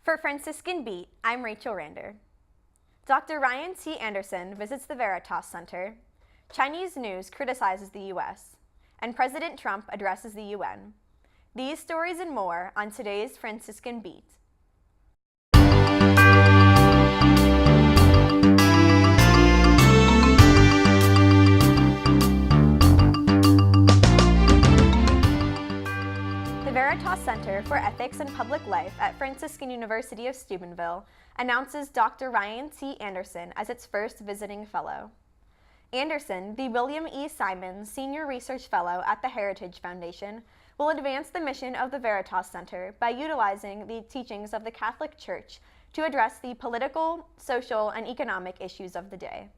For Franciscan Beat, I'm Rachel Rander. Dr. Ryan T. Anderson visits the Veritas Center. Chinese news criticizes the U.S. And President Trump addresses the UN. These stories and more on today's Franciscan Beat. The Veritas Center for Ethics and Public Life at Franciscan University of Steubenville announces Dr. Ryan T. Anderson as its first visiting fellow. Anderson, the William E. Simons Senior Research Fellow at the Heritage Foundation, will advance the mission of the Veritas Center by utilizing the teachings of the Catholic Church to address the political, social, and economic issues of the day.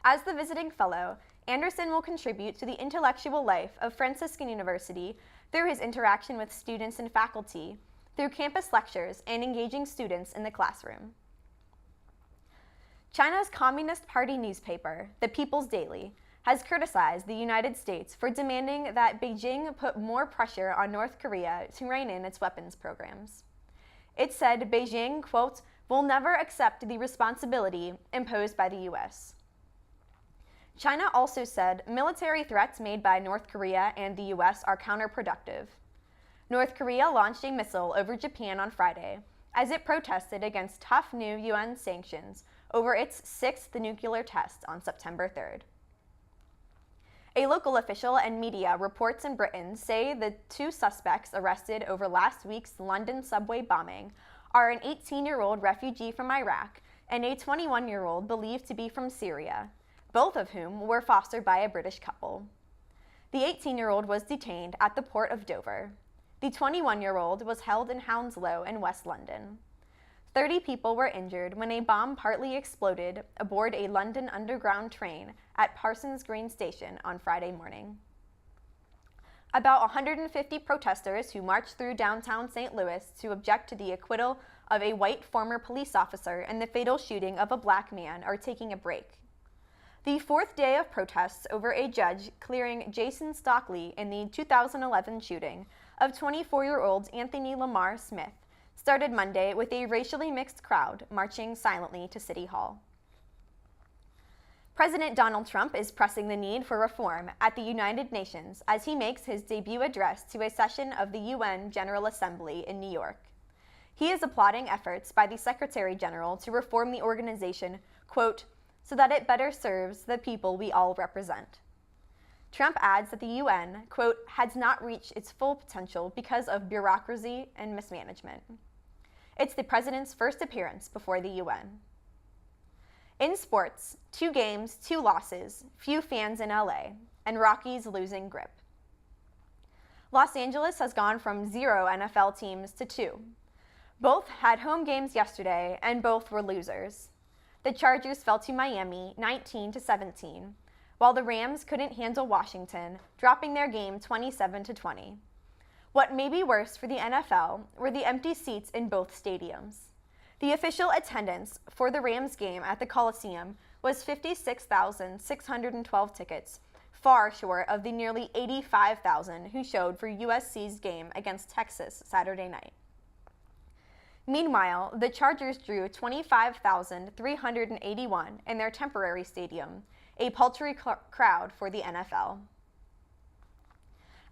As the visiting fellow, Anderson will contribute to the intellectual life of Franciscan University through his interaction with students and faculty, through campus lectures, and engaging students in the classroom. China's Communist Party newspaper, The People's Daily, has criticized the United States for demanding that Beijing put more pressure on North Korea to rein in its weapons programs. It said Beijing, quote, will never accept the responsibility imposed by the U.S. China also said military threats made by North Korea and the U.S. are counterproductive. North Korea launched a missile over Japan on Friday as it protested against tough new UN sanctions over its sixth nuclear test on September 3rd. A local official and media reports in Britain say the two suspects arrested over last week's London subway bombing are an 18-year-old refugee from Iraq and a 21-year-old believed to be from Syria, both of whom were fostered by a British couple. The 18-year-old was detained at the port of Dover. The 21-year-old was held in Hounslow in West London. 30 people were injured when a bomb partly exploded aboard a London Underground train at Parsons Green Station on Friday morning. About 150 protesters who marched through downtown St. Louis to object to the acquittal of a white former police officer in the fatal shooting of a black man are taking a break. The fourth day of protests over a judge clearing Jason Stockley in the 2011 shooting of 24-year-old Anthony Lamar Smith started Monday with a racially mixed crowd marching silently to City Hall. President Donald Trump is pressing the need for reform at the United Nations as he makes his debut address to a session of the UN General Assembly in New York. He is applauding efforts by the Secretary General to reform the organization, quote, so that it better serves the people we all represent. Trump adds that the UN, quote, has not reached its full potential because of bureaucracy and mismanagement. It's the president's first appearance before the UN. In sports, 2 games, 2 losses, few fans in LA, and Rockies losing grip. Los Angeles has gone from 0 NFL teams to 2. Both had home games yesterday, and both were losers. The Chargers fell to Miami 19-17, while the Rams couldn't handle Washington, dropping their game 27-20. What may be worse for the NFL were the empty seats in both stadiums. The official attendance for the Rams game at the Coliseum was 56,612 tickets, far short of the nearly 85,000 who showed for USC's game against Texas Saturday night. Meanwhile, the Chargers drew 25,381 in their temporary stadium, a paltry crowd for the NFL.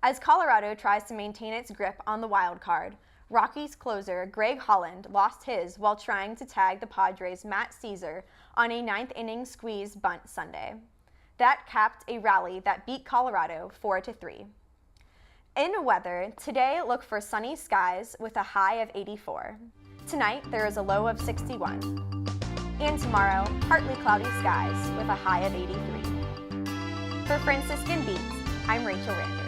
As Colorado tries to maintain its grip on the wild card, Rockies closer Greg Holland lost his while trying to tag the Padres' Matt Caesar on a 9th-inning squeeze bunt Sunday. That capped a rally that beat Colorado 4-3. In weather, today look for sunny skies with a high of 84. Tonight, there is a low of 61. And tomorrow, partly cloudy skies with a high of 83. For Franciscan Beat, I'm Rachel Rander.